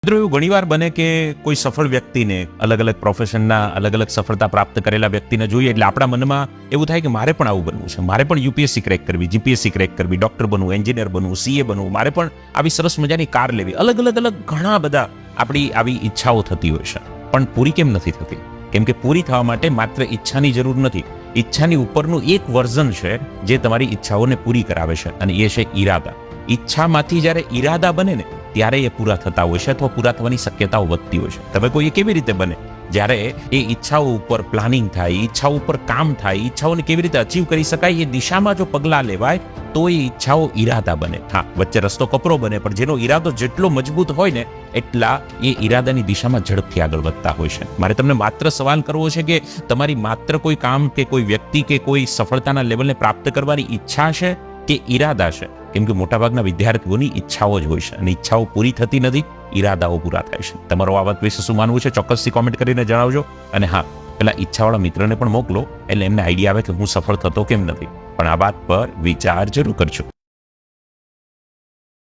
મિત્રો એવું ઘણીવાર બને કે કોઈ સફળ વ્યક્તિને અલગ અલગ પ્રોફેશનના અલગ અલગ સફળતા પ્રાપ્ત કરેલા વ્યક્તિને જોઈએ એટલે આપણા મનમાં એવું થાય કે મારે પણ આવું બનવું છે, મારે પણ યુપીએસસી ક્રેક કરવી, જીપીએસસી ક્રેક કરવી, ડોક્ટર બનવું, એન્જિનિયર બનવું, સીએ બનવું, મારે પણ આવી સરસ મજાની કાર લેવી. અલગ ઘણા બધા આપણી આવી ઈચ્છાઓ થતી હોય છે, પણ પૂરી કેમ નથી થતી? કેમ કે પૂરી થવા માટે માત્ર ઈચ્છાની જરૂર નથી. ઈચ્છાની ઉપરનું એક વર્ઝન છે જે તમારી ઈચ્છાઓને પૂરી કરાવે છે, અને એ છે ઈરાદા. ઈચ્છામાંથી જ્યારે ઈરાદા બને ને ત્યારે એ પૂરા થતા હોય છે, અથવા પૂરા થવાની શક્યતાઓ વધતી હોય છે. તમે કોઈ એ કેવી રીતે બને? જ્યારે એ ઈચ્છાઓ ઉપર પ્લાનિંગ થાય, ઈચ્છાઓ ઉપર કામ થાય, ઈચ્છાઓને કેવી રીતે અચીવ કરી શકાય એ દિશામાં જો પગલાં લેવાય તો એ ઈચ્છાઓ ઈરાદા બને. હા, વચ્ચે રસ્તો કપરો બને, પણ જેનો ઈરાદો જેટલો મજબૂત હોય ને એટલા એ ઈરાદાની દિશામાં ઝડપથી આગળ વધતા હોય છે. મારે તમને માત્ર સવાલ કરવો છે કે તમારી માત્ર કોઈ કામ કે કોઈ વ્યક્તિ કે કોઈ સફળતાના લેવલને પ્રાપ્ત કરવાની ઈચ્છા છે કે ઈરાદા છે? કેમ કે મોટાભાગના વિદ્યાર્થીઓની ઈચ્છાઓ જ હોય છે, અને ઈચ્છાઓ પૂરી થતી નથી, ઈરાદાઓ પૂરા થાય છે. તમારો આ વાત વિશે શું માનવું છે ચોક્કસથી કોમેન્ટ કરીને જણાવજો. અને હા, પેલા ઈચ્છાવાળા મિત્રને પણ મોકલો, એટલે એમને આઈડિયા આવે કે હું સફળ થતો કેમ નથી. પણ આ વાત પર વિચાર જરૂર કરજો.